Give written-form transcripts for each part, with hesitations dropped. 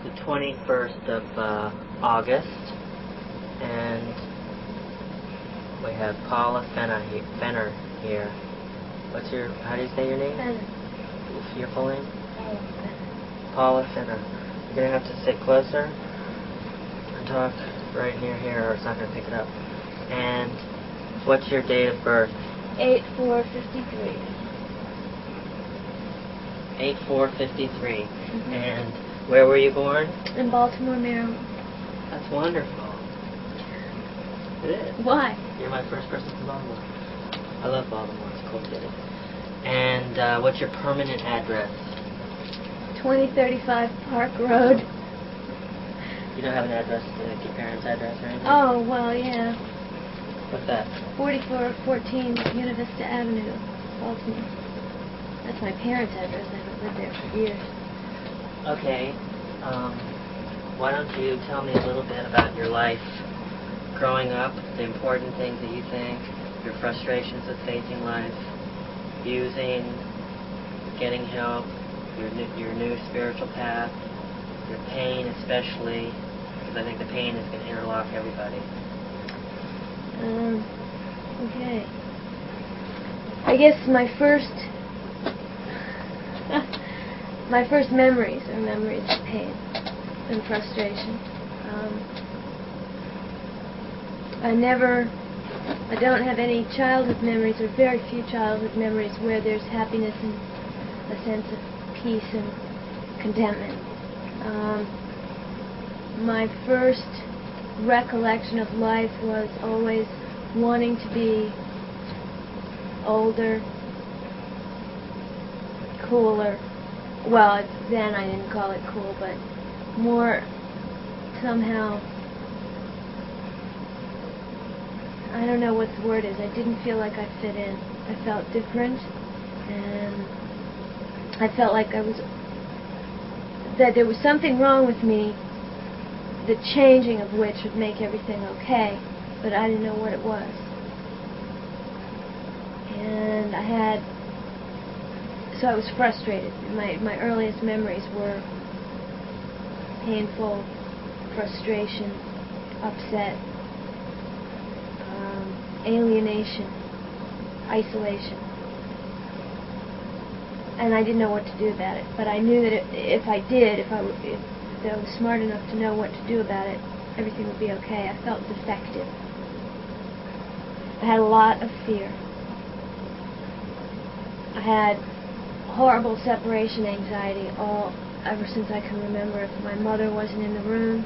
the 21st of August, and we have Paula Fenner here. How do you say your name? Fenner. Your full name? Paula Fenner. Paula Fenner. You're going to have to sit closer and talk right near here, or it's not going to pick it up. And what's your date of birth? 8/4/53. 8/4/53. And where were you born? In Baltimore, Maryland. That's wonderful. It is. Why? You're my first person from Baltimore. I love Baltimore. It's a cool city. And what's your permanent address? 2035 Park Road. You don't have an address, like your parents' address or anything? Oh, well, yeah. What's that? 4414 Univista Vista Avenue, Baltimore. That's my parents' address. I haven't lived there for years. Okay. Why don't you tell me a little bit about your life growing up, the important things that you think, your frustrations with facing life, using, getting help, your new spiritual path, your pain especially, because I think the pain is going to interlock everybody. Okay. I guess my first memories are memories of pain and frustration. I don't have any childhood memories, or very few childhood memories, where there's happiness and a sense of peace and contentment. My first recollection of life was always wanting to be older, cooler. Well, then I didn't call it cool, but more somehow, I don't know what the word is. I didn't feel like I fit in. I felt different, and I felt like that there was something wrong with me, the changing of which would make everything okay, but I didn't know what it was. And so I was frustrated. My earliest memories were painful, frustration, upset, alienation, isolation. And I didn't know what to do about it. But I knew that if I was smart enough to know what to do about it, everything would be okay. I felt defective. I had a lot of fear. I had horrible separation anxiety ever since I can remember. If my mother wasn't in the room,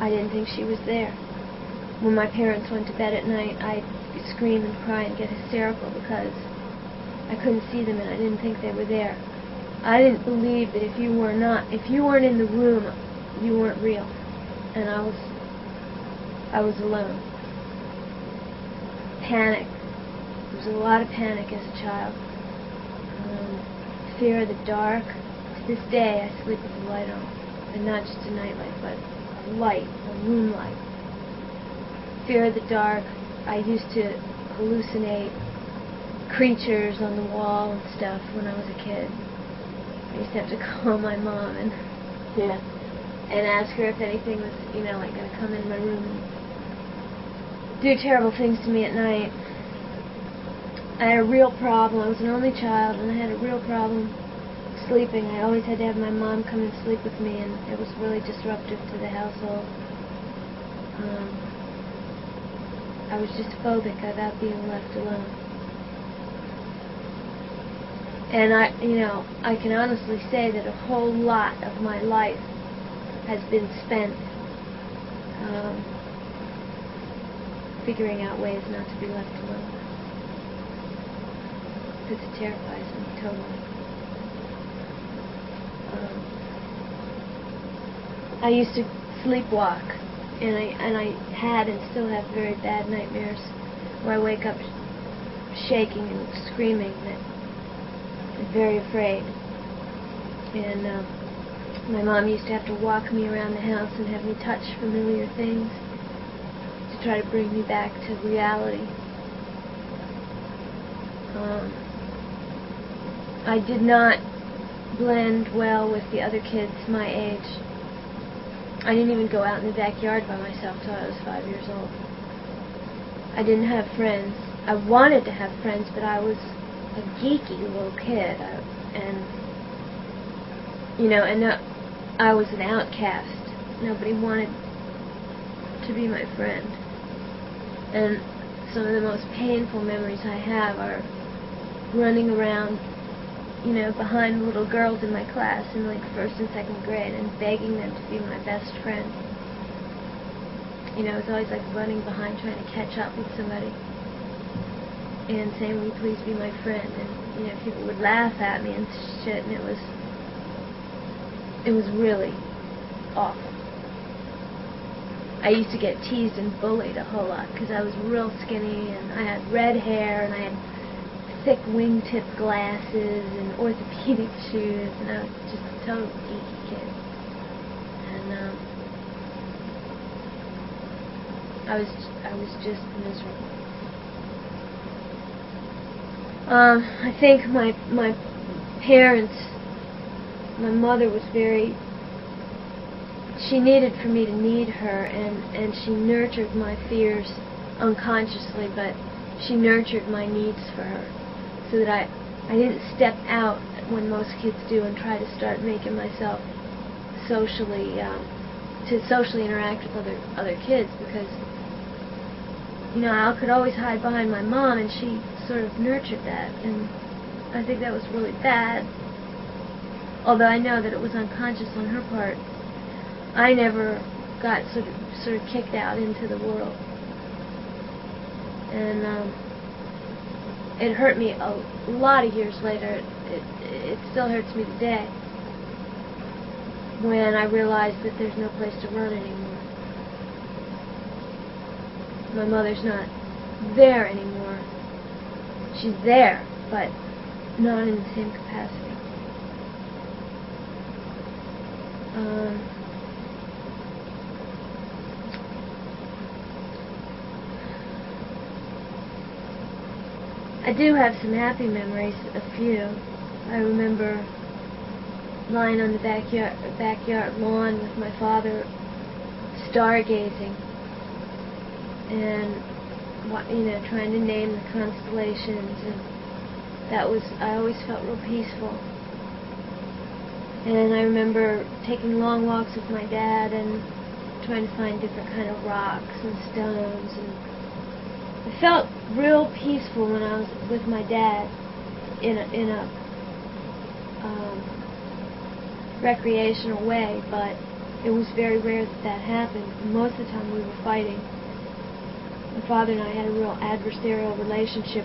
I didn't think she was there. When my parents went to bed at night, I'd scream and cry and get hysterical because I couldn't see them and I didn't think they were there. I didn't believe that if you weren't in the room, you weren't real. And I was alone. Panic. There was a lot of panic as a child. Fear of the dark. To this day, I sleep with the light on. And not just a nightlight, but a light, a room light. Fear of the dark. I used to hallucinate creatures on the wall and stuff when I was a kid. I used to have to call my mom and ask her if anything was, like going to come in my room and do terrible things to me at night. I had a real problem. I was an only child, and I had a real problem sleeping. I always had to have my mom come and sleep with me, and it was really disruptive to the household. I was just phobic about being left alone. And I can honestly say that a whole lot of my life has been spent figuring out ways not to be left alone. Because it terrifies me totally. I used to sleepwalk, and I had and still have very bad nightmares where I wake up shaking and screaming that I'm very afraid. And my mom used to have to walk me around the house and have me touch familiar things to try to bring me back to reality. I did not blend well with the other kids my age. I didn't even go out in the backyard by myself till I was 5 years old. I didn't have friends. I wanted to have friends, but I was a geeky little kid, I was an outcast. Nobody wanted to be my friend. And some of the most painful memories I have are running around, behind little girls in my class in like first and second grade and begging them to be my best friend. It was always like running behind trying to catch up with somebody and saying, "Will you please be my friend?" And people would laugh at me and shit, and it was really awful. I used to get teased and bullied a whole lot because I was real skinny and I had red hair and I had thick wingtip glasses and orthopedic shoes, and I was just a total geeky kid. And I was just miserable. I think my parents, my mother was she needed for me to need her, and she nurtured my fears unconsciously, but she nurtured my needs for her, so that I didn't step out when most kids do and try to start making myself socially interact with other kids, because I could always hide behind my mom, and she sort of nurtured that, and I think that was really bad. Although I know that it was unconscious on her part, I never got sort of kicked out into the world, and it hurt me a lot of years later. It still hurts me today when I realized that there's no place to run anymore. My mother's not there anymore. She's there, but not in the same capacity. I do have some happy memories, a few. I remember lying on the backyard lawn with my father, stargazing, and trying to name the constellations, and I always felt real peaceful. And I remember taking long walks with my dad and trying to find different kind of rocks and stones, and I felt real peaceful when I was with my dad in a recreational way, but it was very rare that happened. Most of the time we were fighting. My father and I had a real adversarial relationship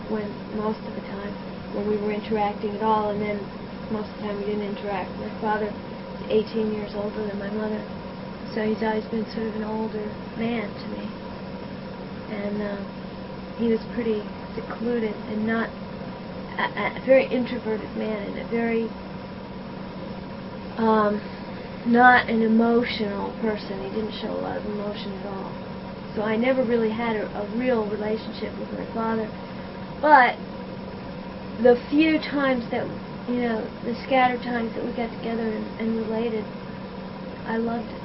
most of the time when we were interacting at all, and then most of the time we didn't interact. My father is 18 years older than my mother, so he's always been sort of an older man to me. And he was pretty secluded and not a very introverted man, and a very not an emotional person. He didn't show a lot of emotion at all. So I never really had a real relationship with my father. But the few times that, the scattered times that we got together and related, I loved it.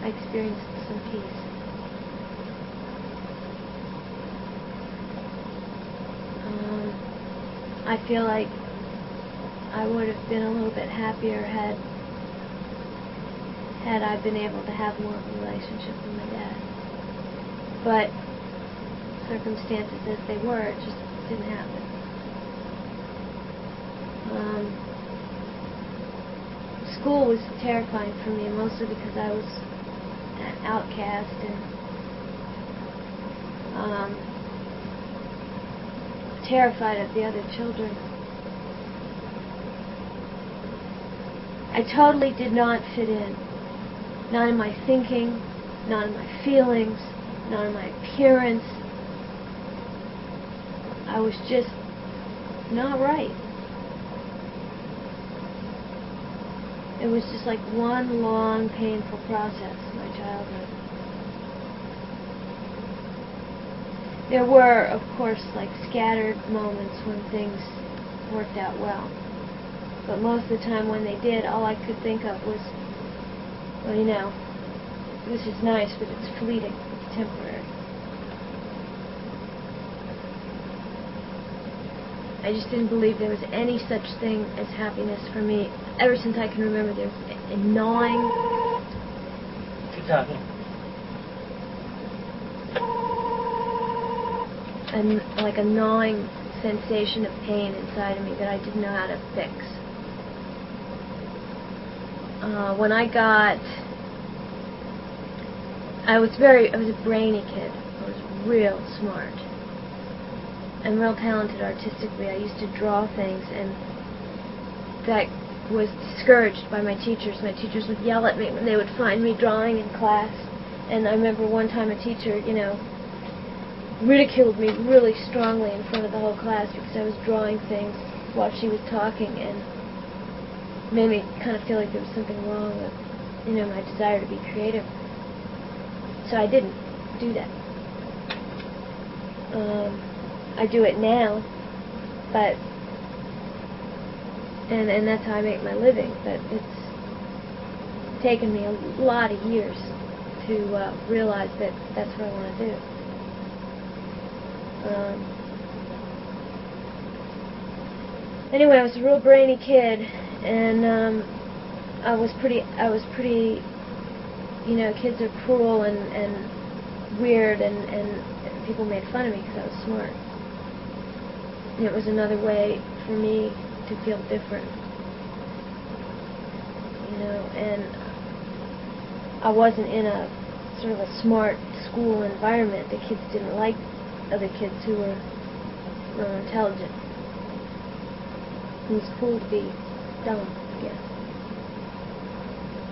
I experienced some peace. I feel like I would have been a little bit happier had I been able to have more of a relationship with my dad. But circumstances as they were, it just didn't happen. School was terrifying for me, mostly because I was an outcast and terrified of the other children. I totally did not fit in. Not in my thinking, not in my feelings, not in my appearance. I was just not right. It was just like one long, painful process, my childhood. There were, of course, like scattered moments when things worked out well. But most of the time when they did, all I could think of was, well, you know, this is nice, but it's fleeting, it's temporary. I just didn't believe there was any such thing as happiness for me. Ever since I can remember, there's a gnawing... Keep talking. Like a gnawing sensation of pain inside of me that I didn't know how to fix. When I was a brainy kid. I was real smart. I'm real talented artistically. I used to draw things, and that was discouraged by my teachers. My teachers would yell at me when they would find me drawing in class. And I remember one time a teacher, you know, ridiculed me really strongly in front of the whole class because I was drawing things while she was talking, and made me kind of feel like there was something wrong with, you know, my desire to be creative. So I didn't do that. I do it now, but and that's how I make my living. But it's taken me a lot of years to realize that that's what I want to do. Anyway, I was a real brainy kid, and I was pretty, you know, kids are cruel and weird, and people made fun of me because I was smart. And it was another way for me to feel different, you know, and I wasn't in a sort of a smart school environment. The kids didn't like other kids who were real intelligent. It was cool to be dumb, I guess.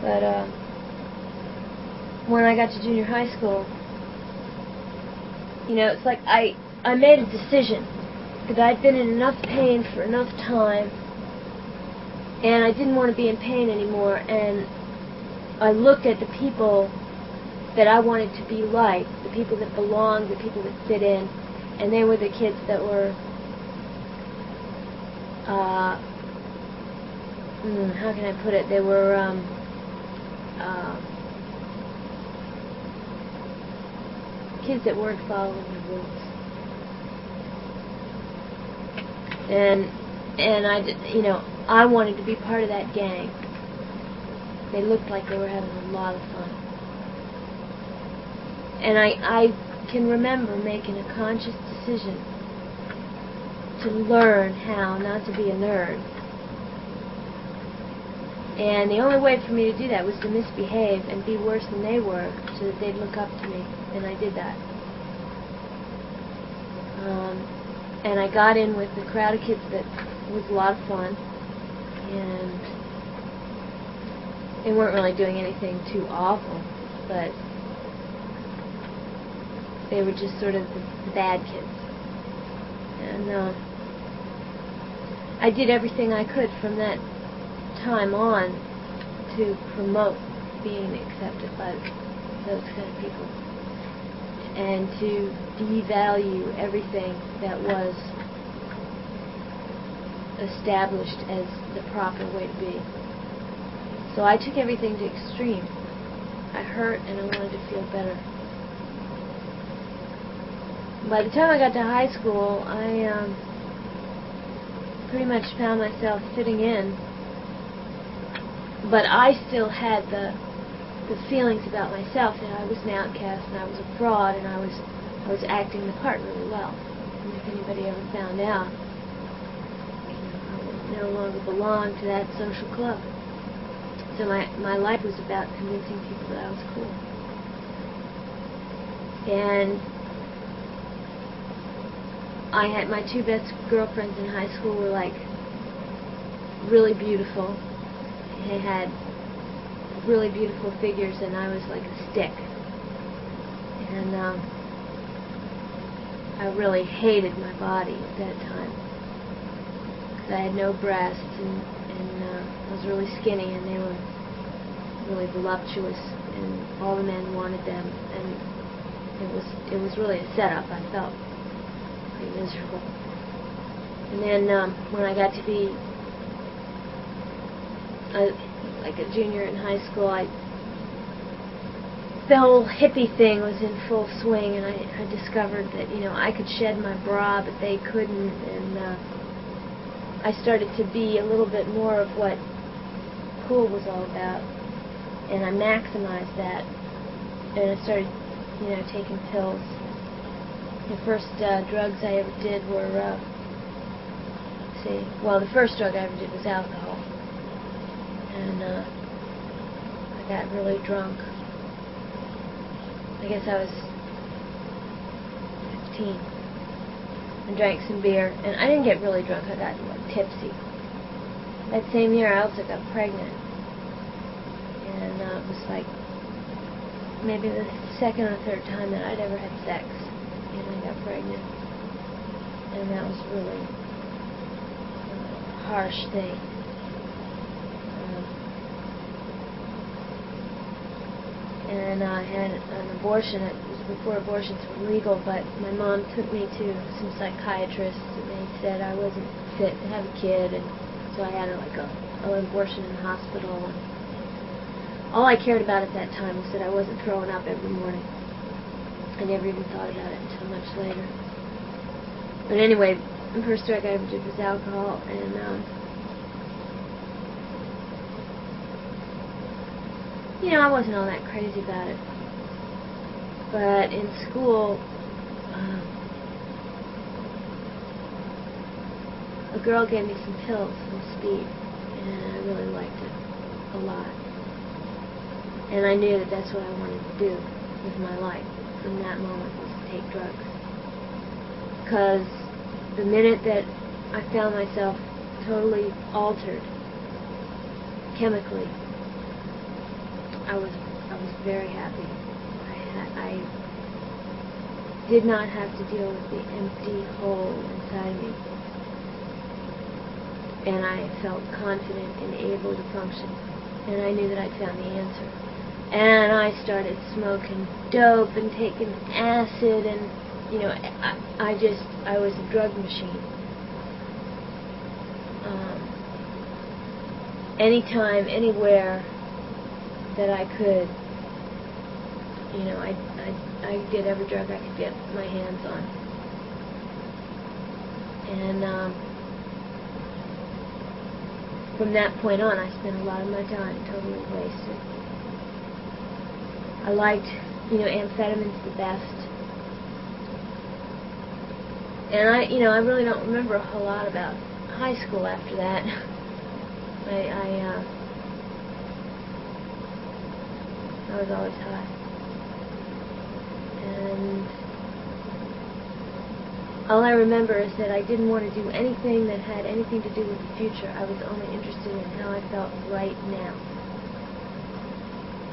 But when I got to junior high school, you know, it's like I made a decision that I'd been in enough pain for enough time, and I didn't want to be in pain anymore, and I looked at the people that I wanted to be like, the people that belonged, the people that fit in, and they were the kids that were, how can I put it, they were, kids that weren't following the rules. And you know, I wanted to be part of that gang. They looked like they were having a lot of fun. And I can remember making a conscious decision to learn how not to be a nerd. And the only way for me to do that was to misbehave and be worse than they were so that they'd look up to me. And I did that. And I got in with the crowd of kids that was a lot of fun. And they weren't really doing anything too awful, but they were just sort of the bad kids. And I did everything I could from that time on to promote being accepted by those kind of people, and to devalue everything that was established as the proper way to be. So I took everything to extreme. I hurt and I wanted to feel better. By the time I got to high school, I pretty much found myself fitting in, but I still had the feelings about myself that I was an outcast and I was a fraud, and I was acting the part really well. And if anybody ever found out, I no longer belonged to that social club. So my life was about convincing people that I was cool. And I had my two best girlfriends in high school were like really beautiful. They had really beautiful figures, and I was like a stick. And I really hated my body at that time because I had no breasts, and I was really skinny, and they were really voluptuous, and all the men wanted them, and it was really a setup. I felt pretty miserable. And then when I got to be like a junior in high school, the whole hippie thing was in full swing, and I discovered that, you know, I could shed my bra, but they couldn't, and I started to be a little bit more of what cool was all about, and I maximized that, and I started, you know, taking pills. The first drugs I ever did were, the first drug I ever did was alcohol, and I got really drunk. I guess I was 15, and drank some beer, and I didn't get really drunk, I got like tipsy. That same year I also got pregnant, and it was like maybe the second or third time that I'd ever had sex, and I got pregnant, and that was really a harsh thing. And I had an abortion. It was before abortions were legal, but my mom took me to some psychiatrists, and they said I wasn't fit to have a kid, and so I had an abortion in the hospital. And all I cared about at that time was that I wasn't throwing up every morning. I never even thought about it until much later. But anyway, the first drug I ever did was alcohol, and you know, I wasn't all that crazy about it. But in school, a girl gave me some pills, some speed, and I really liked it a lot. And I knew that that's what I wanted to do with my life from that moment, was to take drugs. Because the minute that I found myself totally altered chemically, I was very happy. I did not have to deal with the empty hole inside me, and I felt confident and able to function, and I knew that I'd found the answer. And I started smoking dope and taking acid, and you know, I was a drug machine. Anytime, anywhere that I could, you know, I did every drug I could get my hands on. And from that point on, I spent a lot of my time totally wasted. I liked, you know, amphetamines the best. And I really don't remember a whole lot about high school after that. I was always high. And all I remember is that I didn't want to do anything that had anything to do with the future. I was only interested in how I felt right now.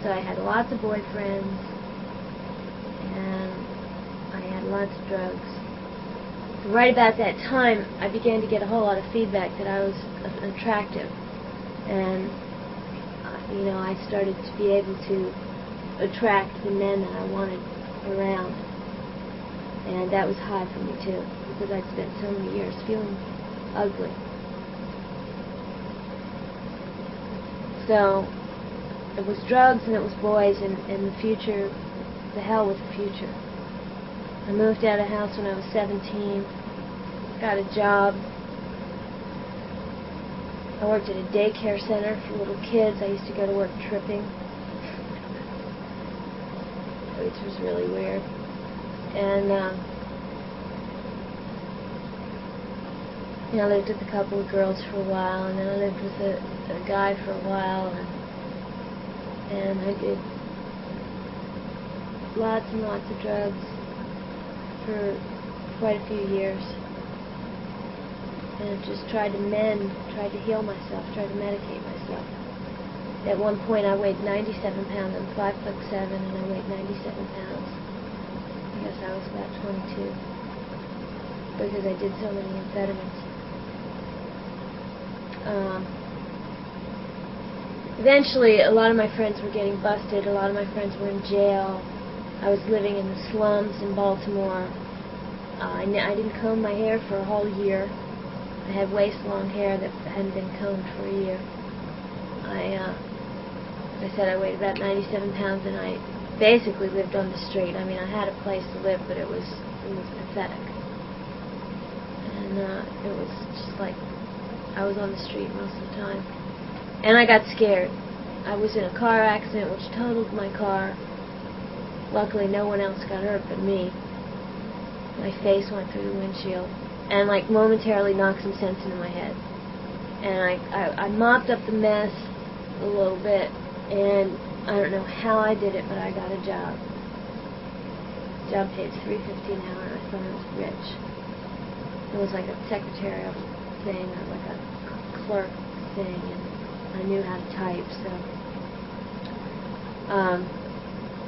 So I had lots of boyfriends, and I had lots of drugs. So right about that time, I began to get a whole lot of feedback that I was attractive. And you know, I started to be able to attract the men that I wanted around, and that was high for me too, because I'd spent so many years feeling ugly. So it was drugs and it was boys, and the future, the hell with the future. I moved out of the house when I was 17, got a job. I worked at a daycare center for little kids. I used to go to work tripping, which was really weird. And I lived with a couple of girls for a while, and then I lived with a guy for a while, and I did lots and lots of drugs for quite a few years. And just tried to mend, tried to heal myself, tried to medicate myself. At one point I weighed 97 pounds. I'm 5'7", and I weighed 97 pounds. I guess I was about 22, because I did so many amphetamines. Eventually, a lot of my friends were getting busted. A lot of my friends were in jail. I was living in the slums in Baltimore. I didn't comb my hair for a whole year. I had waist-long hair that hadn't been combed for a year. I said, I weighed about 97 pounds, and I basically lived on the street. I mean, I had a place to live, but it was pathetic. And it was just like I was on the street most of the time. And I got scared. I was in a car accident which totaled my car. Luckily, no one else got hurt but me. My face went through the windshield and, like, momentarily knocked some sense into my head. And I mopped up the mess a little bit, and I don't know how I did it, but I got a job. The job paid $3.50 an hour, and I thought I was rich. It was like a secretarial thing, or like a clerk thing, and I knew how to type, so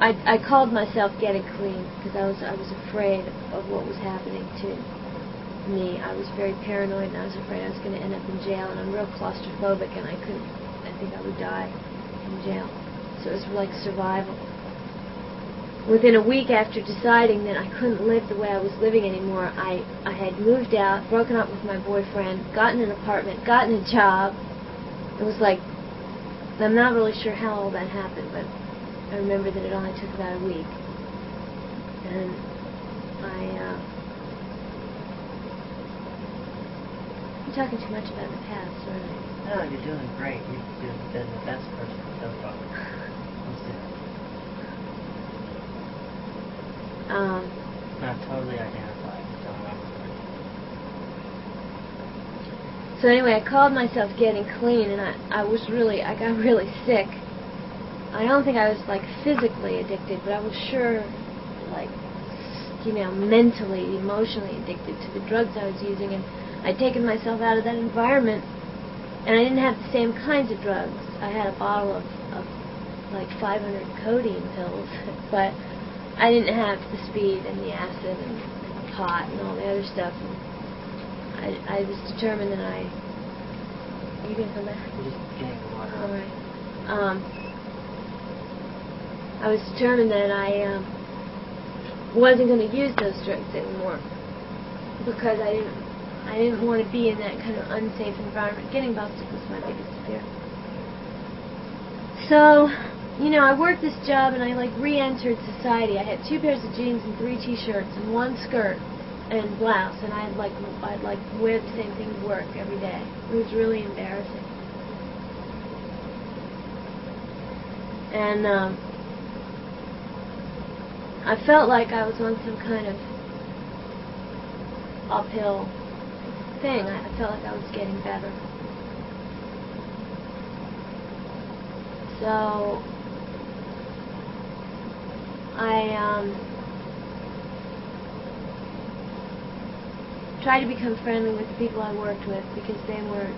I called myself getting clean because I was afraid of what was happening to me. I was very paranoid, and I was afraid I was going to end up in jail, and I'm real claustrophobic, and I think I would die in jail. So it was like survival. Within a week after deciding that I couldn't live the way I was living anymore, I had moved out, broken up with my boyfriend, gotten an apartment, gotten a job. It was like, I'm not really sure how all that happened, but I remember that it only took about a week. And I'm talking too much about the past, aren't I? No, you're doing great. You've been the best person so far. Not totally identified. So anyway, I called myself getting clean, and I got really sick. I don't think I was, like, physically addicted, but I was sure, like, you know, mentally, emotionally addicted to the drugs I was using, and I'd taken myself out of that environment, and I didn't have the same kinds of drugs. I had a bottle of like 500 codeine pills, but I didn't have the speed and the acid and the pot and all the other stuff. And I was determined that Are you going to come back? I'm just getting water. All right. I was determined that I wasn't going to use those drugs anymore because I didn't want to be in that kind of unsafe environment. Getting busted was my biggest fear. So, you know, I worked this job and I, like, re-entered society. I had 2 pairs of jeans and 3 t-shirts and 1 skirt and blouse, and I'd wear the same thing to work every day. It was really embarrassing. And I felt like I was on some kind of uphill thing. I felt like I was getting better. So I tried to become friendly with the people I worked with because they weren't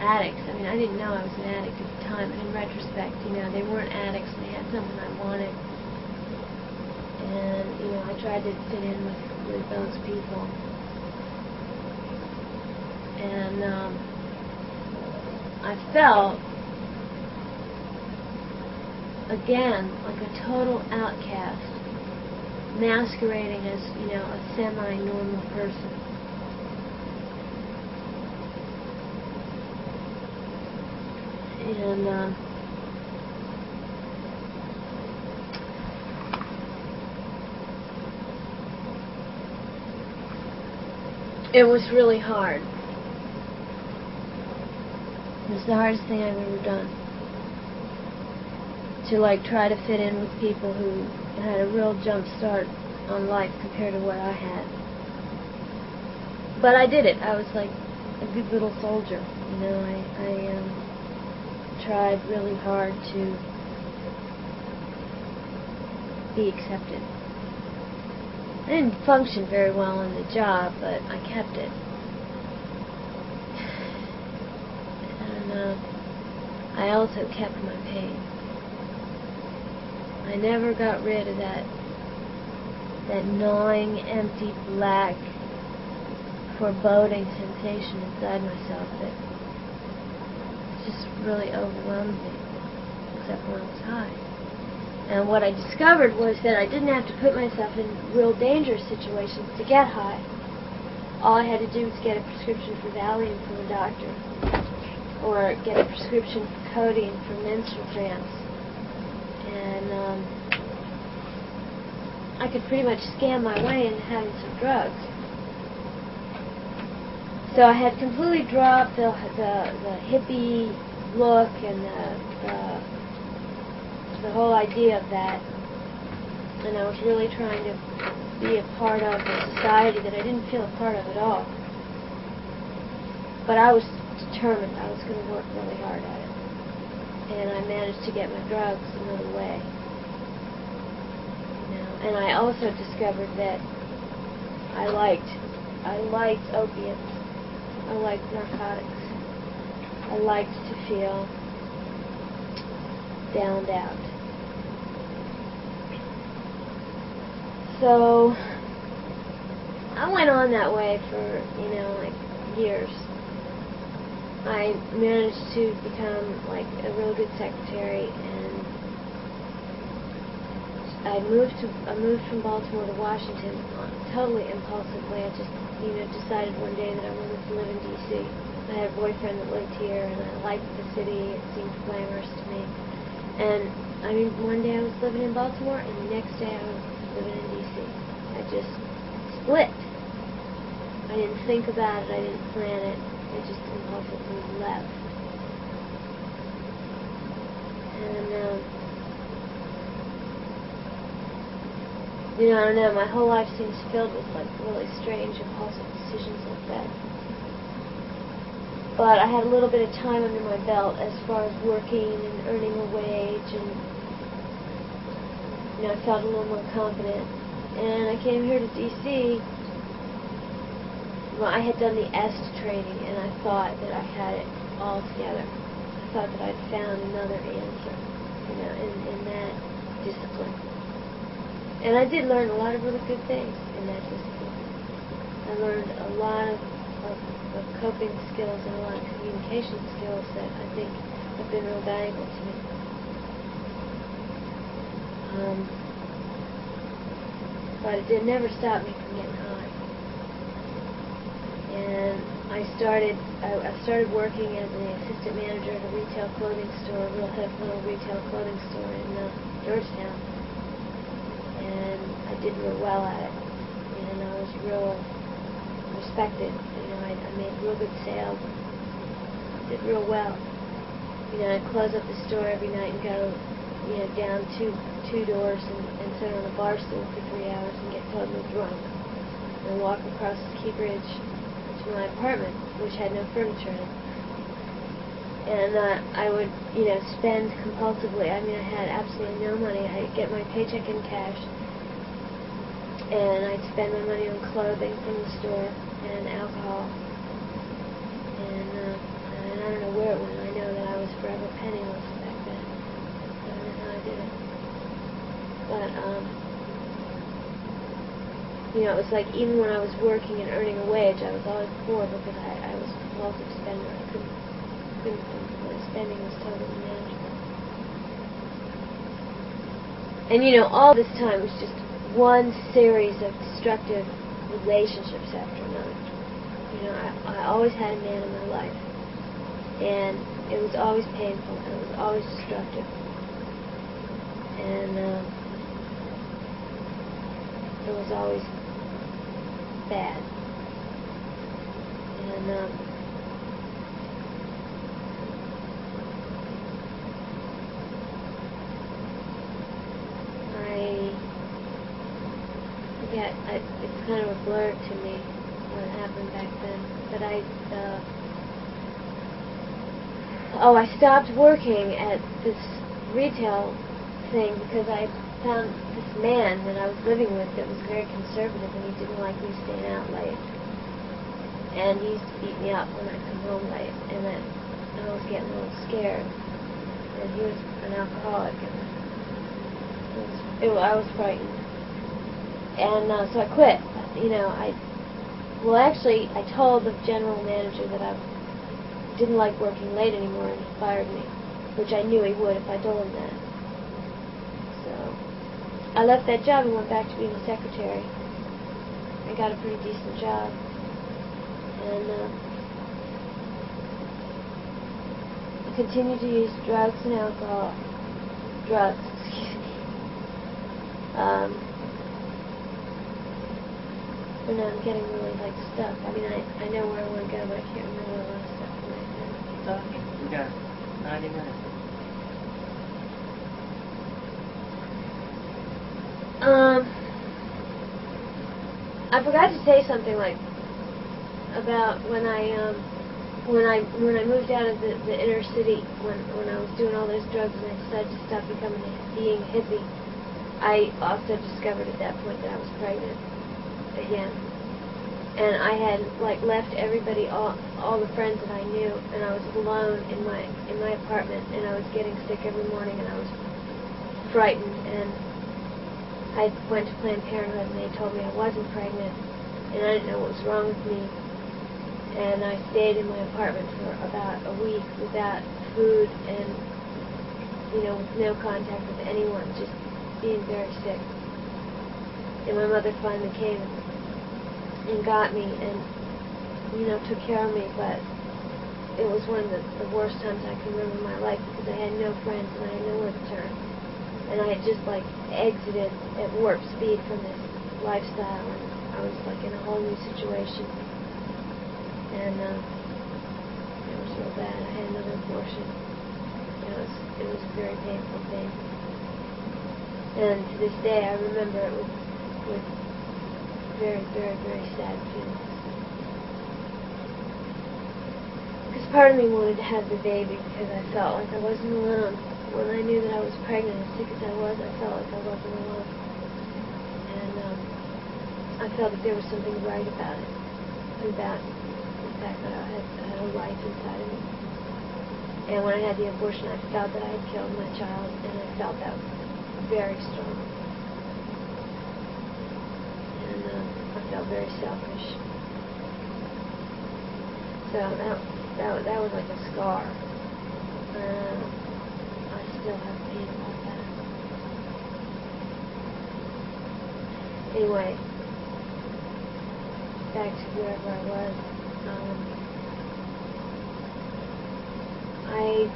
addicts. I mean, I didn't know I was an addict at the time, but in retrospect, you know, they weren't addicts and they had something I wanted. And, you know, I tried to fit in with those people. And I felt, again, like a total outcast, masquerading as, you know, a semi-normal person. And it was really hard. It was the hardest thing I've ever done. To, like, try to fit in with people who had a real jump start on life compared to what I had. But I did it. I was like a good little soldier. You know, I tried really hard to be accepted. I didn't function very well in the job, but I kept it. And I also kept my pain. I never got rid of that gnawing, empty, black, foreboding sensation inside myself that just really overwhelmed me, except when I was high. And what I discovered was that I didn't have to put myself in real dangerous situations to get high. All I had to do was get a prescription for Valium from a doctor, or get a prescription for codeine for menstrual cramps, and I could pretty much scam my way into having some drugs. So I had completely dropped the hippie look and the whole idea of that, and I was really trying to be a part of a society that I didn't feel a part of at all. But I was determined I was going to work really hard at it, and I managed to get my drugs another way. And I also discovered that I liked opiates. I liked narcotics. I liked to feel downed out. So I went on that way for, like years. I managed to become like a real good secretary, and I moved from Baltimore to Washington totally impulsively. I just, decided one day that I wanted to live in D.C. I had a boyfriend that lived here, and I liked the city. It seemed glamorous to me. And one day I was living in Baltimore, and the next day I was living in D.C. I just split. I didn't think about it. I didn't plan it. I just impulsively left. And I don't know, my whole life seems filled with like really strange, impulsive decisions like that. But I had a little bit of time under my belt as far as working and earning a wage, and I felt a little more confident. And I came here to D.C. Well, I had done the EST training, and I thought that I had it all together. I thought that I'd found another answer, in that discipline. And I did learn a lot of really good things in that discipline. I learned a lot of coping skills and a lot of communication skills that I think have been real valuable to me. But it did never stop me from getting high. And I started working as an assistant manager at a retail clothing store, a real hip little retail clothing store in Georgetown. And I did real well at it, and I was real respected. I made real good sales. I did real well. I'd close up the store every night and go, down two doors and sit on a bar stool for 3 hours and get totally drunk, and walk across the Key Bridge to my apartment, which had no furniture in it. And I would, spend compulsively. I had absolutely no money. I'd get my paycheck in cash, and I'd spend my money on clothing from the store and alcohol. And I don't know where it went. I know that I was forever penniless back then. I don't know how I did it. But, it was like even when I was working and earning a wage, I was always poor because I was a compulsive spender. I couldn't spending was totally manageable. And all this time was just one series of destructive relationships after another. I always had a man in my life, and it was always painful, and it was always destructive, and it was always bad. And it's kind of a blur to me what happened back then. But I stopped working at this retail thing because I found this man that I was living with that was very conservative, and he didn't like me staying out late. And he used to beat me up when I come home late, and I was getting a little scared. And he was an alcoholic, and I was frightened. And so I quit. I told the general manager that I didn't like working late anymore, and he fired me, which I knew he would if I told him that. So I left that job and went back to being a secretary. I got a pretty decent job, and I continued to use drugs and alcohol. Drugs, excuse but now I'm getting really like stuck. I mean, I know where I want to go, but I can't remember a lot of stuff right now. Keep talking. We got 90 minutes. I forgot to say something like about when I moved out of the inner city, when I was doing all those drugs and I decided to stop being a hippie. I also discovered at that point that I was pregnant again, and I had like left everybody, all the friends that I knew, and I was alone in my apartment, and I was getting sick every morning, and I was frightened, and I went to Planned Parenthood, and they told me I wasn't pregnant, and I didn't know what was wrong with me. And I stayed in my apartment for about a week without food and, with no contact with anyone, just being very sick. And my mother finally came and got me and, took care of me, but it was one of the worst times I can remember in my life because I had no friends and I had nowhere to turn. And I had just like exited at warp speed from this lifestyle, and I was like in a whole new situation. And it was real bad. I had another abortion. It was a very painful thing. And to this day, I remember it with very, very, very sad feelings. Because part of me wanted to have the baby because I felt like I wasn't alone. When I knew that I was pregnant, as sick as I was, I felt like I wasn't alone. And I felt that there was something right about it, about the fact that I had a life inside of me. And when I had the abortion, I felt that I had killed my child, and I felt that very strongly. And I felt very selfish. So that was like a scar. I still have pain about that. Anyway, back to wherever I was. I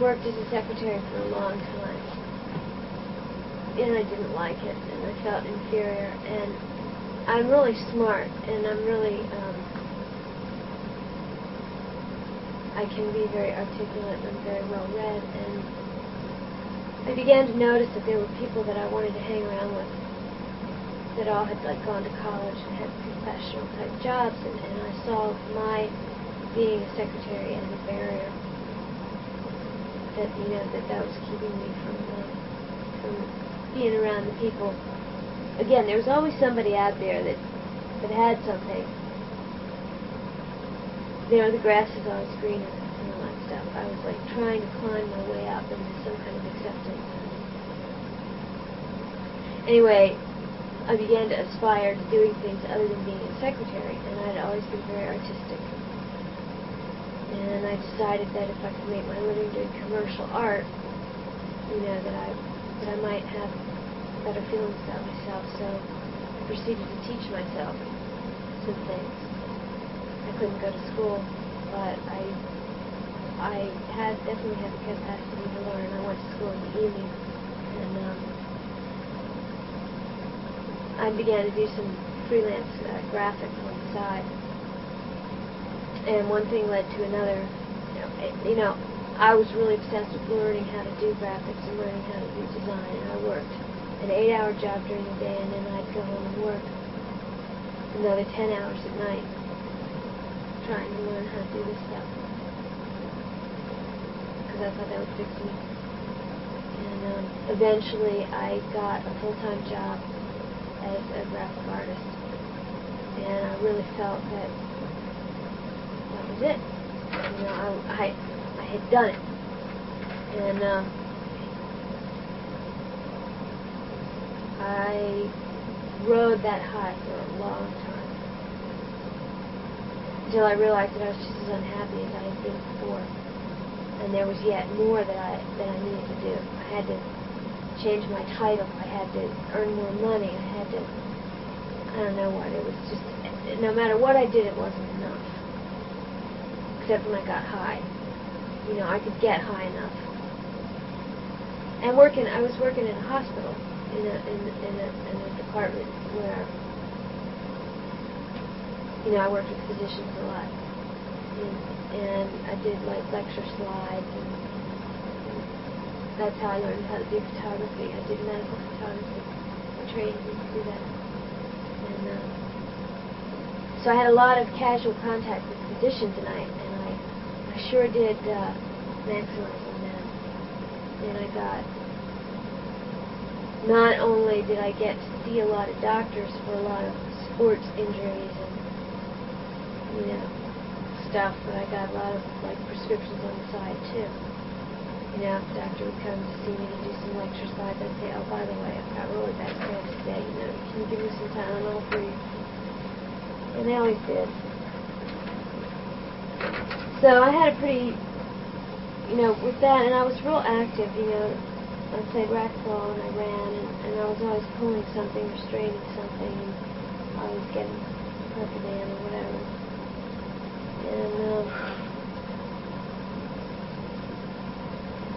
worked as a secretary for a long time, and I didn't like it, and I felt inferior, and I'm really smart, and I'm really, I can be very articulate, and I'm very well read, and I began to notice that there were people that I wanted to hang around with that all had like gone to college and had professional type jobs, and I saw my being a secretary as a barrier that was keeping me from being around the people. Again, there was always somebody out there that had something. The grass is always greener and all that stuff. I was like trying to climb my way up into some kind of acceptance. Anyway, I began to aspire to doing things other than being a secretary, and I'd always been very artistic. And I decided that if I could make my living doing commercial art, that I might have better feelings about myself. So I proceeded to teach myself some things. I couldn't go to school, but I definitely had the capacity to learn. I went to school in the evening, and I began to do some freelance graphics on the side. And one thing led to another. I was really obsessed with learning how to do graphics and learning how to do design. And I worked an 8-hour job during the day, and then I'd go home and work another 10 hours at night trying to learn how to do this stuff. Because I thought that would fix me. And eventually I got a full-time job as a graphic artist. And I really felt that was it. I had done it. And I rode that high for a long time, until I realized that I was just as unhappy as I had been before. And there was yet more that I needed to do. I had to change my title. I had to earn more money. I had to, I don't know what, it was just, no matter what I did, it wasn't enough. Except when I got high. I could get high enough and I was working in a hospital in a department where, I worked with physicians a lot, and I did like lecture slides, and that's how I learned how to do photography. I did medical photography. I trained me to do that, and so I had a lot of casual contact with physicians, and I sure did maximize on that. And I got, not only did I get to see a lot of doctors for a lot of sports injuries and stuff, but I got a lot of like prescriptions on the side too. If the doctor would come to see me to do some lecture slides, I'd say, oh, by the way, I've got really bad cramps today, can you give me some Tylenol, please? And they always did. So I had a pretty, with that, and I was real active, I played racquetball and I ran, and I was always pulling something or straining something, and I was getting purple man or whatever. And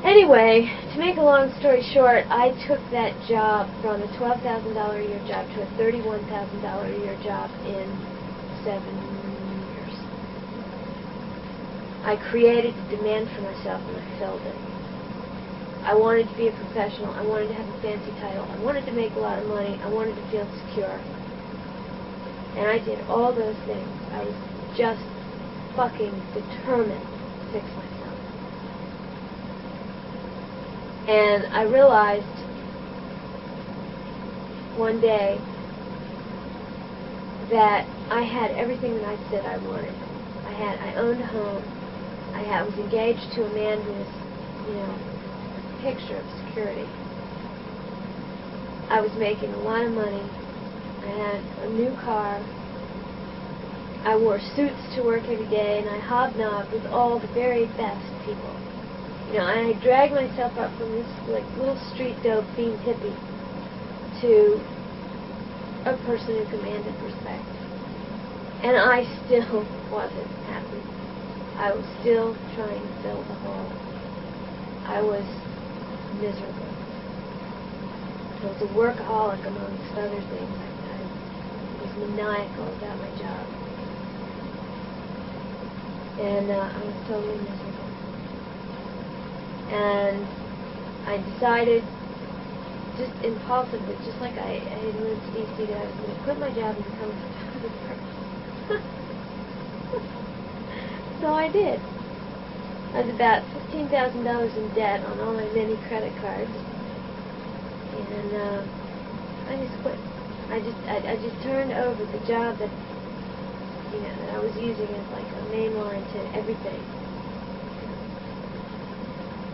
anyway, to make a long story short, I took that job from a $12,000 a year job to a $31,000 a year job in 7 years. I created the demand for myself and I filled it. I wanted to be a professional. I wanted to have a fancy title. I wanted to make a lot of money. I wanted to feel secure. And I did all those things. I was just fucking determined to fix myself. And I realized one day that I had everything that I said I wanted. I owned a home. I was engaged to a man who was, a picture of security. I was making a lot of money. I had a new car. I wore suits to work every day, and I hobnobbed with all the very best people. I dragged myself up from this little street dope fiend hippie to a person who commanded respect. And I still wasn't happy. I was still trying to fill the hole. I was miserable. I was a workaholic amongst other things. I was maniacal about my job. And I was totally miserable. And I decided, just impulsively, just like I had moved to D.C., that I was going to quit my job and become a photographer. So I did. I was about $15,000 in debt on all my many credit cards. And I just quit. I just turned over the job that that I was using as like a main line to everything,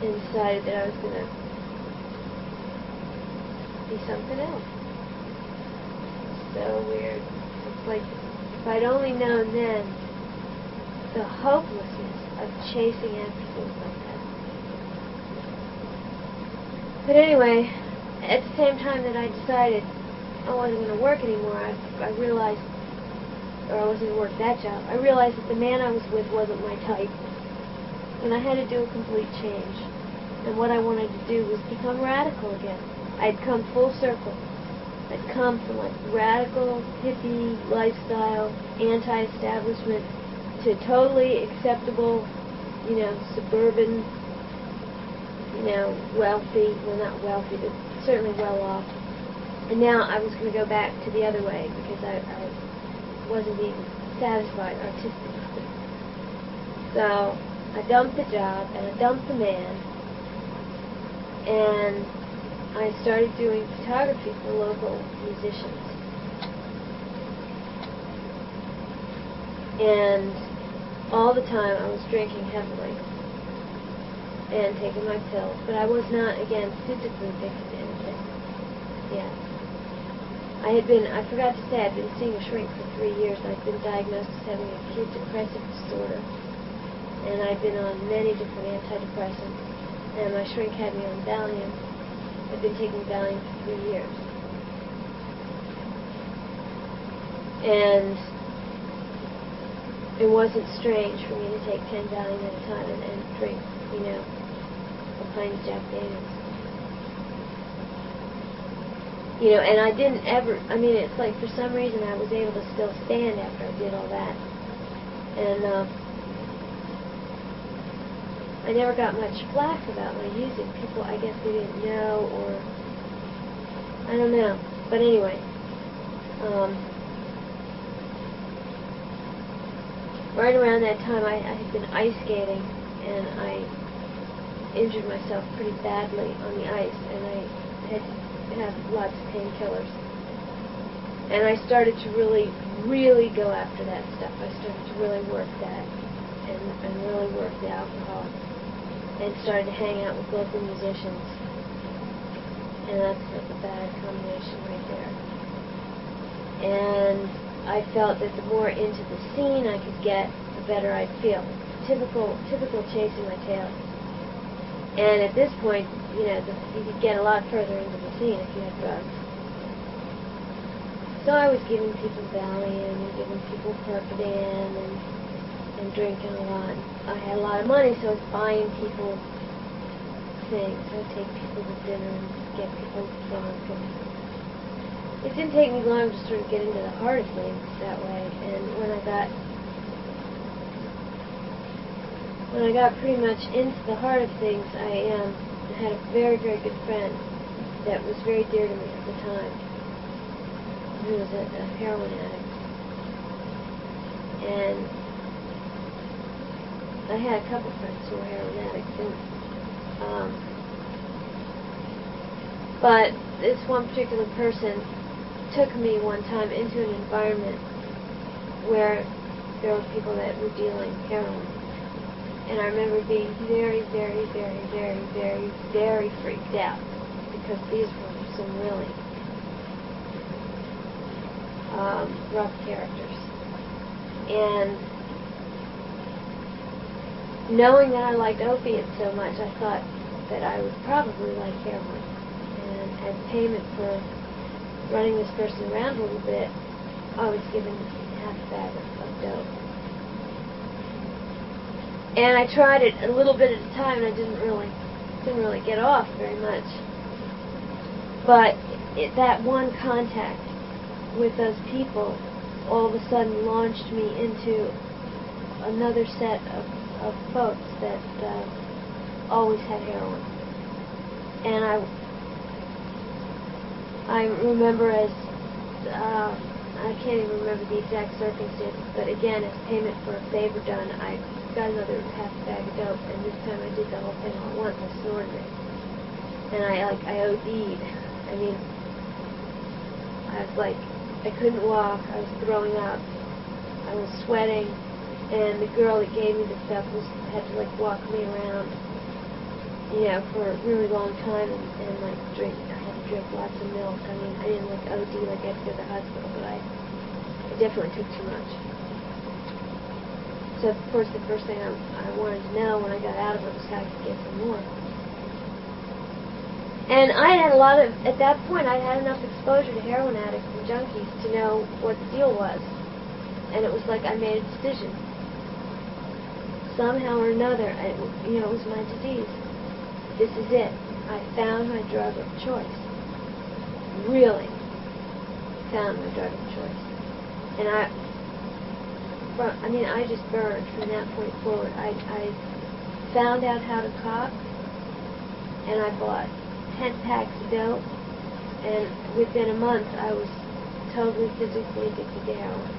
and decided that I was going to be something else. So weird. It's like, if I'd only known then the hopelessness of chasing after things like that. But anyway, at the same time that I decided I wasn't going to work anymore, I realized, or I wasn't going to work that job, I realized that the man I was with wasn't my type. And I had to do a complete change. And what I wanted to do was become radical again. I'd come full circle. I'd come from like radical, hippie lifestyle, anti-establishment, to totally acceptable, suburban, wealthy, well not wealthy, but certainly well off. And now I was going to go back to the other way because I wasn't being satisfied artistically. So I dumped the job and I dumped the man, and I started doing photography for local musicians. And all the time I was drinking heavily and taking my pills, but I was not, again, physically addicted to anything. Yeah. I forgot to say, I'd been seeing a shrink for 3 years. I'd been diagnosed as having acute depressive disorder. And I'd been on many different antidepressants. And my shrink had me on Valium. I'd been taking Valium for 3 years. And it wasn't strange for me to take 10 Valium at a time and drink, a pint of Jack Daniels. You know, and I didn't ever, I mean, it's like for some reason I was able to still stand after I did all that. And I never got much flack about my using. People, I guess they didn't know, or I don't know. But anyway, right around that time I had been ice skating, and I injured myself pretty badly on the ice, and I had to have lots of painkillers. And I started to really, really go after that stuff. I started to really work that, and really work the alcohol, and started to hang out with local musicians. And that's a bad combination right there. And I felt that the more into the scene I could get, the better I'd feel. Typical chasing my tail. And at this point, you know, you could get a lot further into the scene if you had drugs. So I was giving people Valium and giving people Percodan and drinking a lot. I had a lot of money, so I was buying people things. I would take people to dinner and get people drunk. And it didn't take me long to sort of get into the heart of things that way. And when I got pretty much into the heart of things, I had a very, very good friend that was very dear to me at the time, who was a heroin addict. And I had a couple friends who were heroin addicts, but this one particular person took me one time into an environment where there were people that were dealing heroin. And I remember being very, very, very, very, very, very freaked out, because these were some really rough characters. And knowing that I liked opiates so much, I thought that I would probably like heroin. And as payment for running this person around a little bit, I was given half a bag of dope. And I tried it a little bit at a time, and I didn't really get off very much. But that one contact with those people all of a sudden launched me into another set of folks that always had heroin. And I remember as I can't even remember the exact circumstances, but again, as payment for a favor done, I got another half a bag of dope, and this time I did the whole thing all at once. I snorted it, and I OD'd. I mean, I was like, I couldn't walk. I was throwing up. I was sweating, and the girl that gave me the stuff had to like walk me around, you know, for a really long time, and like drink. I had to drink lots of milk. I mean, I didn't like OD like I had to go to the hospital, but I definitely took too much. So, of course, the first thing I wanted to know when I got out of it was how I could get some more. And I had a lot of, at that point, I had enough exposure to heroin addicts and junkies to know what the deal was. And it was like I made a decision. Somehow or another, it was my disease. This is it. I found my drug of choice. Really found my drug of choice. And I just burned from that point forward. I found out how to cop, and I bought 10 packs of dope, and within a month I was totally physically addicted to heroin.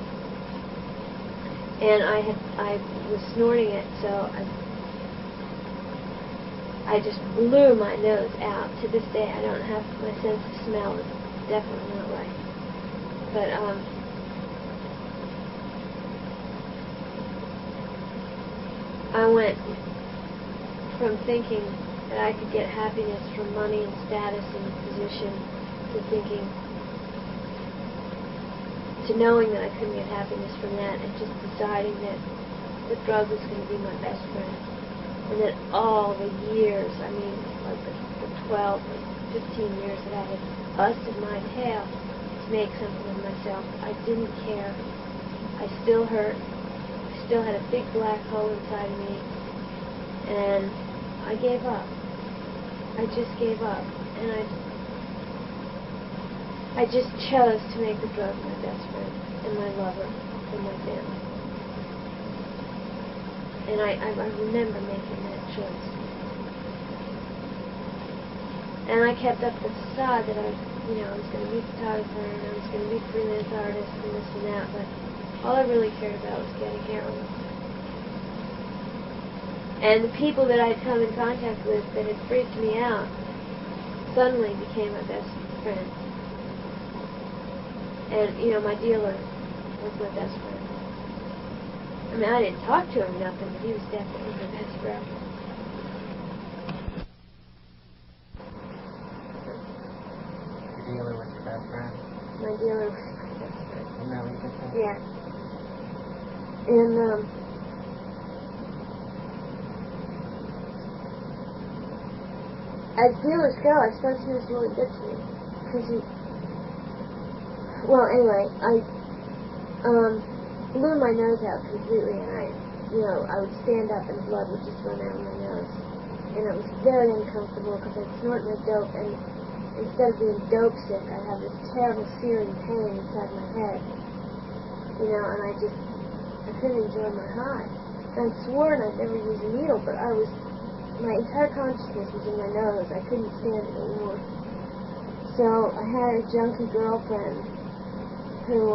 And I was snorting it, so I just blew my nose out. To this day, I don't have my sense of smell. It's definitely not right. But I went from thinking that I could get happiness from money and status and position to knowing that I couldn't get happiness from that, and just deciding that the drug was going to be my best friend. And that all the years, I mean, like the 12 or 15 years that I had busted my tail to make something of myself, I didn't care. I still hurt. Still had a big black hole inside of me, and I gave up. I just gave up, and I just chose to make the drug my best friend and my lover and my family. And I remember making that choice. And I kept up the facade that I was going to be a photographer and I was going to be a freelance artist and this and that, but all I really cared about was getting heroin. And the people that I'd come in contact with that had freaked me out suddenly became my best friends. And, my dealer was my best friend. I mean, I didn't talk to him nothing, but he was definitely my best friend. Your dealer was your best friend? My dealer was my best friend. Isn't that what you just said? Yeah. And, as dealers go, I suppose he was really good to me. Because anyway, I, blew my nose out completely, and I would stand up and blood would just run out of my nose. And it was very uncomfortable because I'd snort my dope, and instead of being dope sick, I'd have this terrible searing pain inside my head. And I couldn't enjoy my high. And I'd sworn I'd never use a needle, but my entire consciousness was in my nose. I couldn't stand it anymore. So I had a junkie girlfriend who,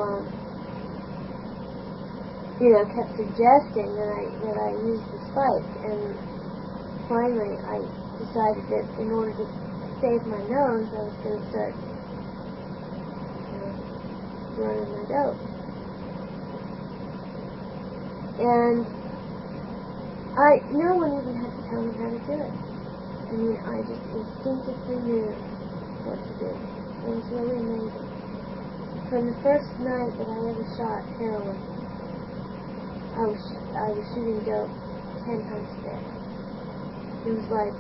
kept suggesting that I use the spike, and finally I decided that in order to save my nose, I was going to start running my dope. And no one even had to tell me how to do it. I mean, I just instinctively knew what to do. It was really amazing. From the first night that I ever shot heroin, I was shooting dope 10 times a day. It was like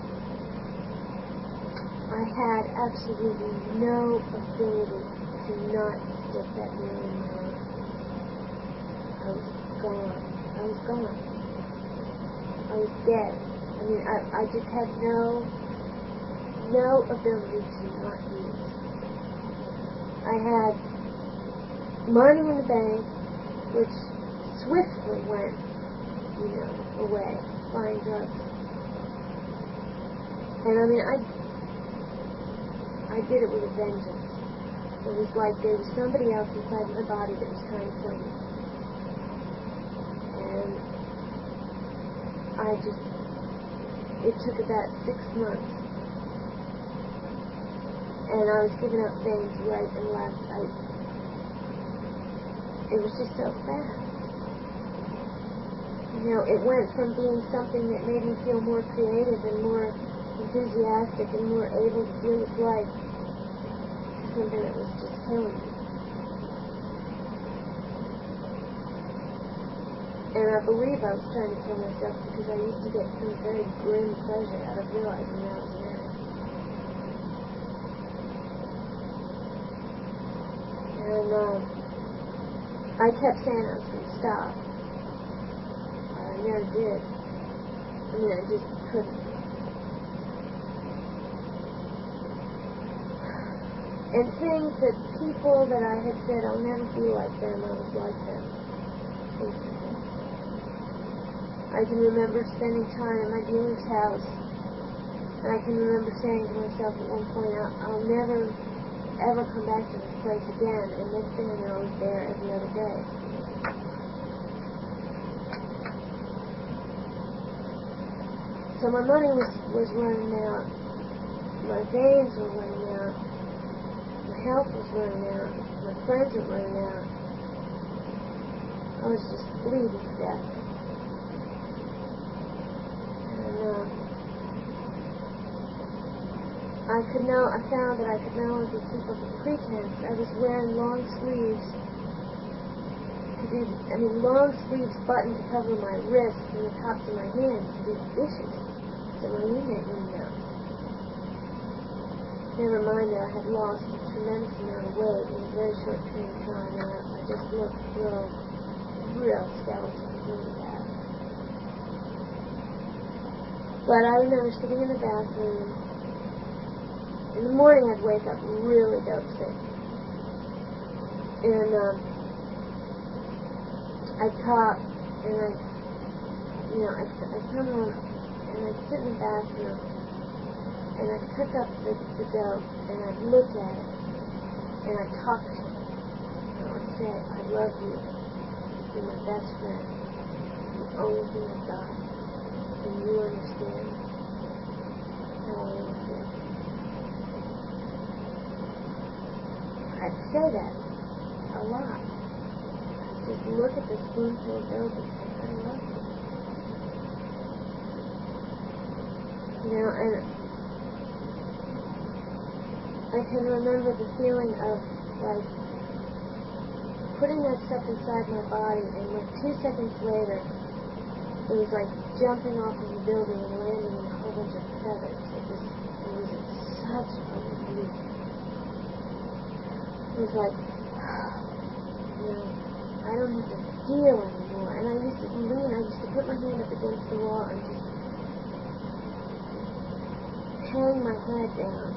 I had absolutely no ability to not stick that needle in my arm. I was gone. I was gone. I was dead. I mean, I just had no ability to not use. I had money in the bank, which swiftly went, away, buying drugs. And I mean, I did it with a vengeance. It was like there was somebody else inside my body that was trying to kill me. And it took about 6 months. And I was giving up things right and left. It was just so fast. It went from being something that made me feel more creative and more enthusiastic and more able to deal with life to something that was just killing me. And I believe I was trying to kill myself because I used to get some very grim pleasure out of realizing that I was an addict. And I kept saying I was going to stop. I never did. I mean, I just couldn't. And things that people that I had said, I'll never be like them, I was like them. I can remember spending time at my dealer's house, and I can remember saying to myself at one point, I'll never, ever come back to this place again, and next thing I know, I was there every other day. So my money was running out, my veins were running out, my health was running out, my friends were running out. I was just bleeding to death. And I found that I could no longer keep up with pretense. I was wearing long sleeves. Long sleeves buttoned to cover my wrists and the tops of my hands to do dishes. So my roommate wouldn't know. Never mind that I had lost a tremendous amount of weight in a very short period of time. I just looked real skeleton, really bad. But I remember sitting in the bathroom. In the morning I'd wake up really dope sick. And I talk, and I come home, and I sit in the bathroom, and I pick up the dope, and I look at it, and I talk to it. And I say, I love you. You're my best friend. The only thing I've got. And you understand how I understand. I say that a lot. I just look at the spoonful of dope and say, I love you. And I can remember the feeling of, like, putting that stuff inside my body, and like 2 seconds later, it was like jumping off of a building and landing in a whole bunch of feathers. It was such a relief. It was like, I don't have to feel anymore. And I used to put my hand up against the wall and just hang my head down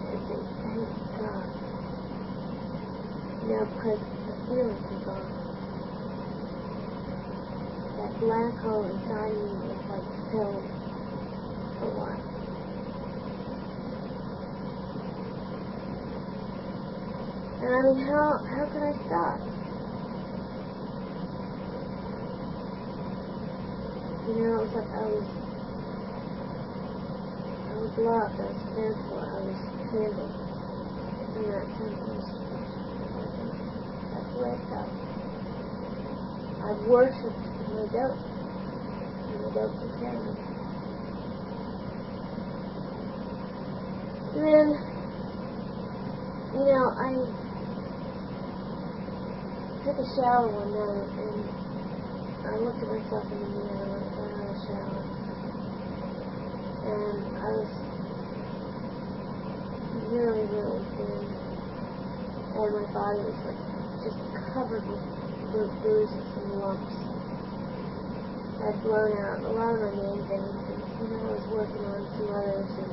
and say, thank God. Because the feelings are gone. That black hole inside me is like filled for a while. And I mean, how could I stop? It was like I was loved, I was cared for, I was handled. And that sense was, that's the way it felt. I worshipped my dope. And the dope took care of me. And then, I took a shower one night, and I looked at myself in the mirror when I got out of the shower. And I was really, really thin. And my body was like just covered with bruises and lumps. I'd blown out a lot of my main veins, and I was working on some others, and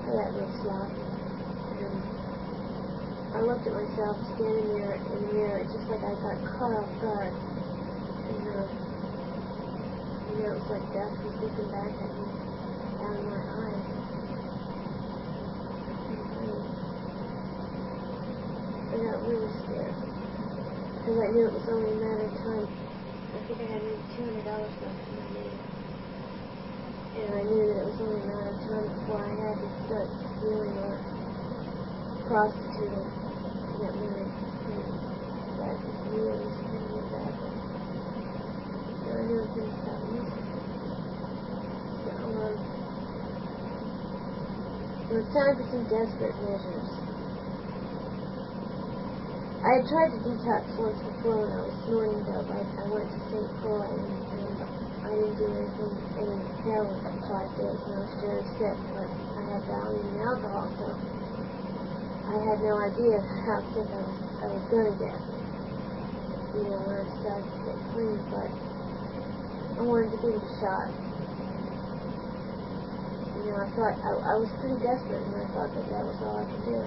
I got real sloppy. And I looked at myself standing there in the mirror, just like I got caught off guard. And it was like death was looking back at me out of my eyes. I got really scared, because I knew it was only a matter of time. I think I had maybe $200 left in my name. And I knew that it was only a matter of time before I had to start stealing or prostituting to get money. That was really scary badly. And I knew it couldn't stop me. So, it was time for some desperate measures. I had tried to detox once before when I was snorting dope. I went to St. Croix, and I didn't do any heroin for 5 days, and I was very sick, but I had Valium and alcohol, so I had no idea how sick I was going to get, when I started to get clean, but I wanted to give it a shot. I thought, I was pretty desperate, and I thought that was all I could do.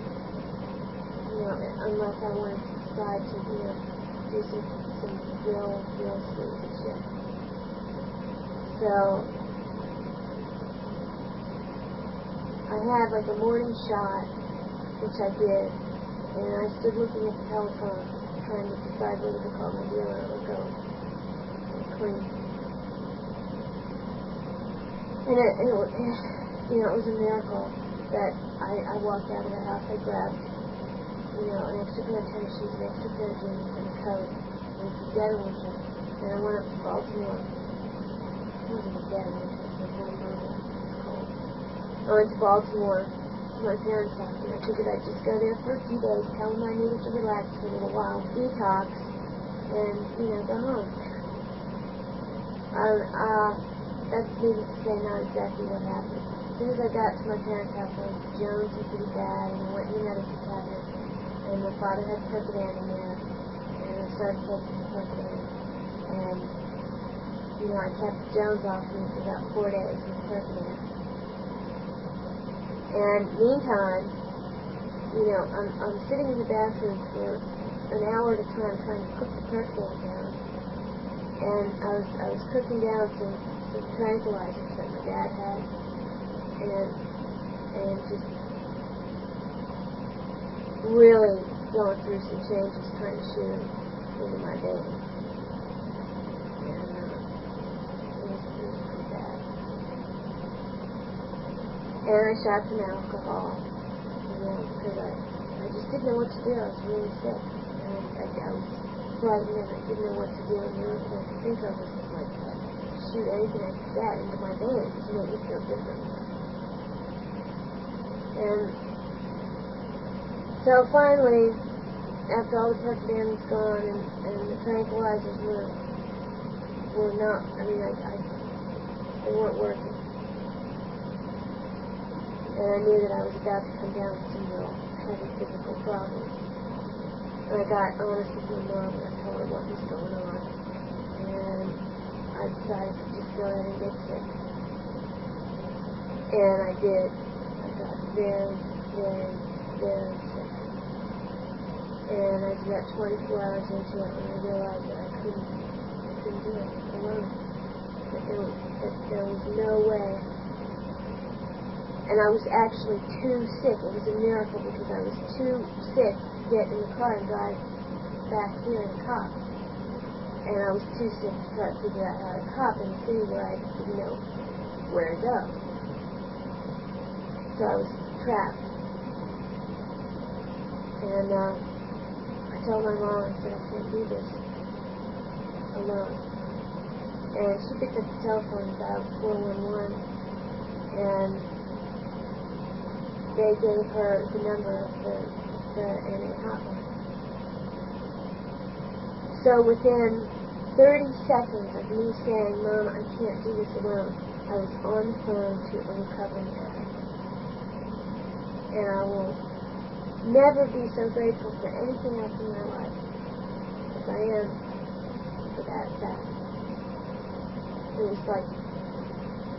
Unless I wanted to decide to, do some real stupid shit. So, I had like a morning shot, which I did, and I stood looking at the telephone, trying to decide whether to call my dealer or go clean. And it was a miracle that I walked out of the house. I grabbed an extra pair of tennis shoes, an extra pair of jeans, and a coat, and some dead oranges. And I went up to Baltimore. It wasn't a dead orange, it was one bottle. It was cold. I went to Baltimore to my parents' house, and I figured I'd just go there for a few days, tell them I needed to relax for a little while, detox, and, go home. That's needless to say not exactly what happened. As soon as I got to my parents' house, I was jonesing pretty bad, and I went in the medicine cabinet. And my father had Percodan in there, and I started taking the Percodan. And, I kept Jones off me for about 4 days with Percodan. And meantime, you know, I'm sitting in the bathroom for an hour at a time trying to cook the percolator down. And I was cooking down some tranquilizers that my dad had, and just really going through some changes, trying to shoot them into my veins. And it was pretty bad. And I shot some alcohol, you know, because I just didn't know what to do. I was really sick, and I was frightened, and I didn't know what to do. And the only thing I could think of was like shoot anything I could get into my veins to make me feel different. And so finally, after all the Percodan was gone and the tranquilizers were not, I mean, they weren't working. And I knew that I was about to come down with some real heavy physical problems. And I got honest with my mom and I told her what was going on. And I decided to just go ahead and get sick. And I did. I got very, very, very sick. And I was about 24 hours into it when I realized that I couldn't do it alone. That there was no way. And I was actually too sick. It was a miracle because I was too sick to get in the car and drive back here in a cop. And I was too sick to try to figure out how to cop in a city where I didn't know where to go. So I was trapped. And I told my mom, I said, I can't do this alone. And she picked up the telephone and dialed 411, and they gave her the number of the NA hotline. So within 30 seconds of me saying, Mom, I can't do this alone, I was on the phone to a recovering addict. And I will never be so grateful for anything else in my life as I am for that fact. It was like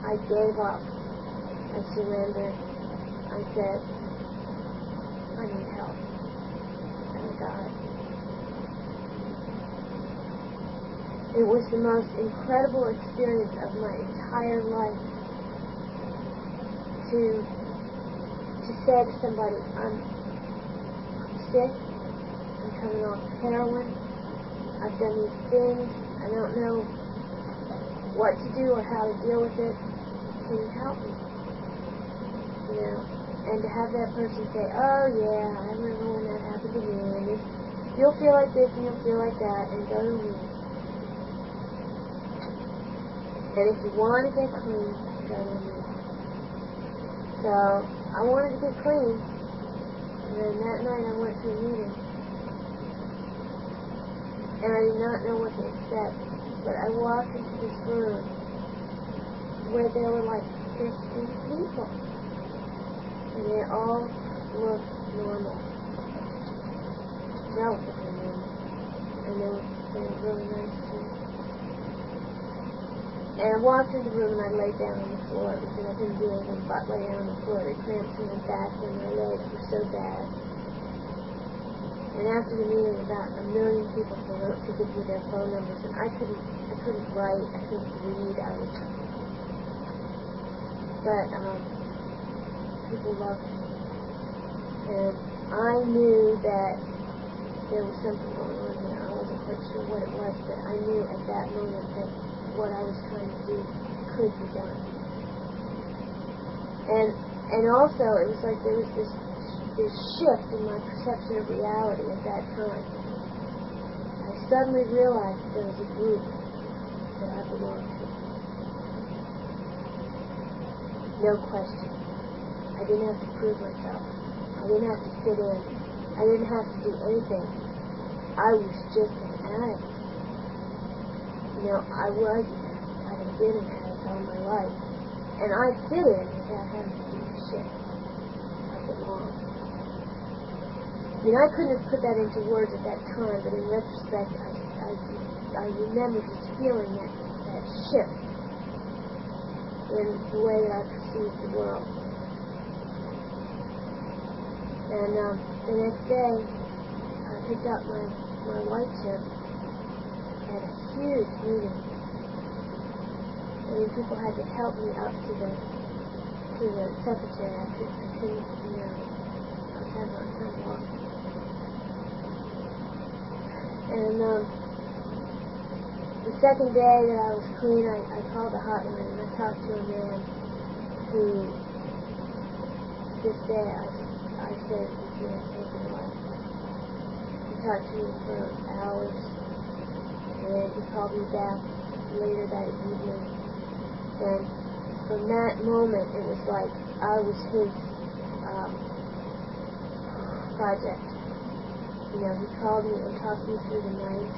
I gave up. I surrendered. I said, I need help. And I got it. It was the most incredible experience of my entire life to say to somebody, I'm sick, I'm coming off heroin, I've done these things, I don't know what to do or how to deal with it, can you help me? You know, and to have that person say, oh yeah, I remember when that happened to me, and you'll feel like this and you'll feel like that, and go to me. And if you want to get clean, go to me. So, I wanted to get clean. And then that night I went to a meeting. And I did not know what to expect. But I walked into this room where there were like 50 people. And they all looked normal. Relatively normal. And they were really nice too. And I walked into the room and I laid down on the floor because I couldn't do anything but lay down on the floor. The cramps in my back and my legs were so bad. And after the meeting, about 1 million people came up to give me their phone numbers, and I couldn't write, I couldn't read. But people loved me, and I knew that there was something going on here. I wasn't quite sure what it was, but I knew at that moment that what I was trying to do could be done. And also, it was like there was this shift in my perception of reality at that time. I suddenly realized that there was a group that I belonged to. No question. I didn't have to prove myself. I didn't have to fit in. I didn't have to do anything. I was just an addict. You know, I had been an addict all my life. And I fit in without having to do shit. I belonged. I mean, I couldn't have put that into words at that time, but in retrospect, I remember just feeling that shift in the way that I perceived the world. And the next day, I picked up my white chip at a huge meeting. I mean, people had to help me up to the secretary. I couldn't, I was having a hard time walking. And the second day that I was clean, I called the hotline and I talked to a man who, this day, I said he was going to take my life. He talked to me for hours, and he called me back later that evening. And from that moment, it was like I was his project. You know, he called me and talked me through the night.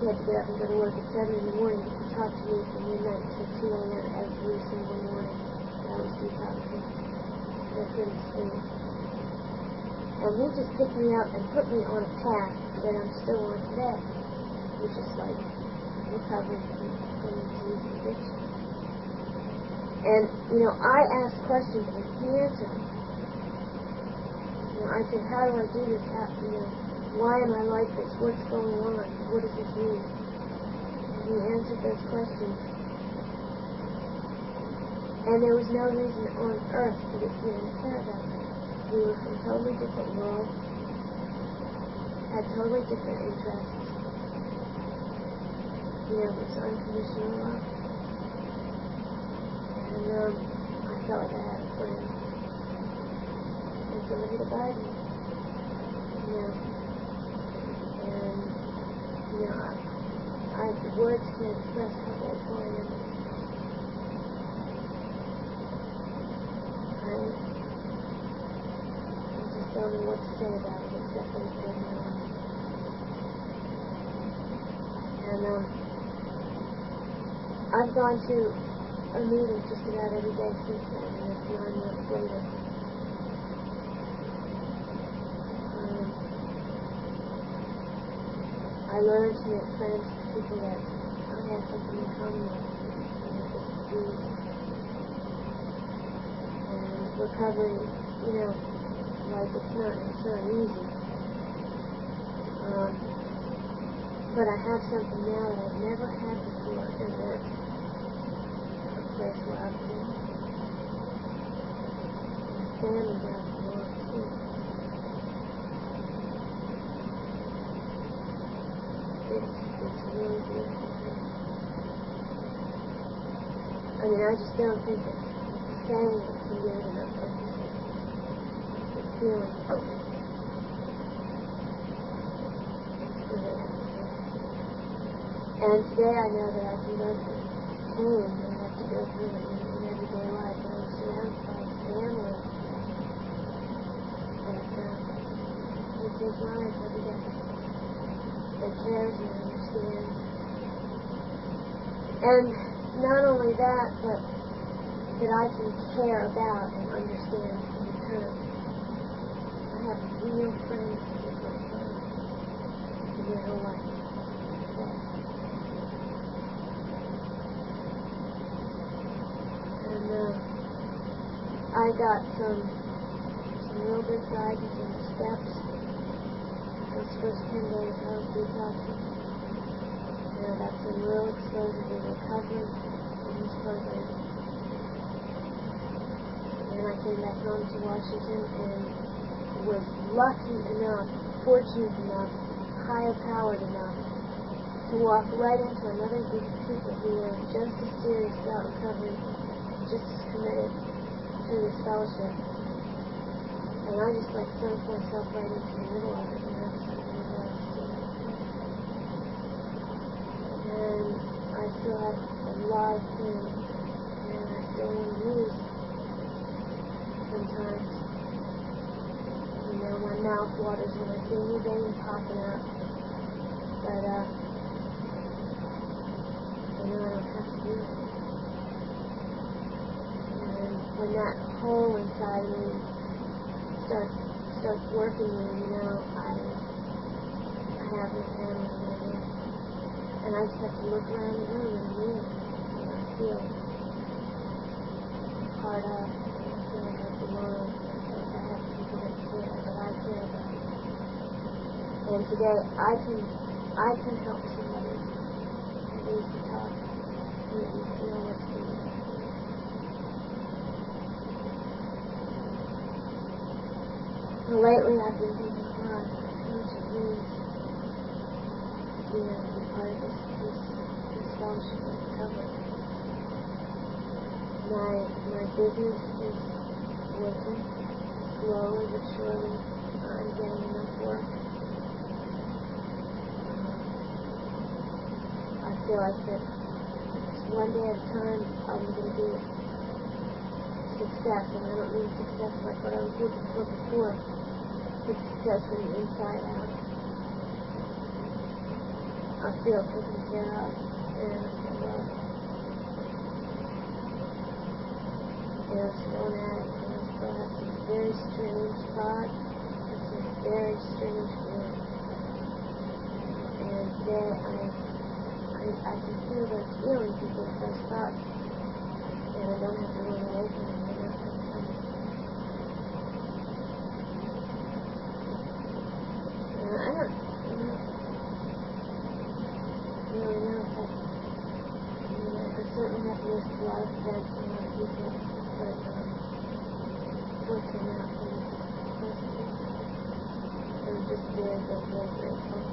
He had to get up and go to work at 7 in the morning. He talked to me from midnight to 2 a.m. every single morning. I was detoxing. I couldn't sleep. And he just picked me up and put me on a path that I'm still on today, which is like recovering from disease addiction. And, I asked questions and he answered them. I said, how do I do this? Why am I like this? What's going on? What does this mean? And he answered those questions. And there was no reason on earth that it didn't care about me. We were from totally different worlds, had totally different interests. It was unconditional love. And I felt like I had a friend. And somebody to guide me. And, words can't express how grateful I am. I just don't know what to say about it except that it's good in my life. And I've gone to a meeting just about every day since then, and it's 9 months later. I learned to make friends with people that I had something in common with, disease. And recovery, like it's not easy. But I have something now that I've never had before, and that's a place where I belong. Family where I belong too. It's really beautiful. I mean, I just don't think that saying it can get enough of the feeling. And today I know that I can go through pain and I have to go through it in everyday life, and I'm surrounded by family that take lives every day. That cares and understands. And not only that, but that I can care about and understand in return. I have real friends with my friends in real life. And I got some real good guidance and steps. Those first 10 days I was detoxing. And I got some real exposure to recovery in this program. And I came back home to Washington and was lucky enough, fortunate enough, higher powered enough to walk right into another group of people who were just as serious about recovery, just as committed to this fellowship. And I just sunk myself right into the middle of it, and I decided to go and I still have a lot of pain, and I still want to lose sometimes. My mouth waters when I see a new vein popping up. But, I don't have to do it. And when that hole inside me starts working me, I have no family anymore. And I just have to look around the room and realize that I feel part of, and I feel like I belong, and I feel like I have people that And today I can help somebody. I need to talk. I need to know what's going on. Well, lately I've been thinking hard how much it means to be part of this fellowship of recovery. My business is working slowly but surely. I'm getting enough work. I feel like that just one day at a time I'm going to be success, and I don't mean success like what I was looking for before, but success from the inside out. I feel taken care of and loved. And I'm still an addict, and I still have some very strange thoughts and some very strange feelings. And today I can feel those feelings and those thoughts, and I don't have to run away from them. They're not going to come. And I don't really know if I certainly have missed a lot of events and a lot of people, but what came out from this question, I'm just very, very, very grateful.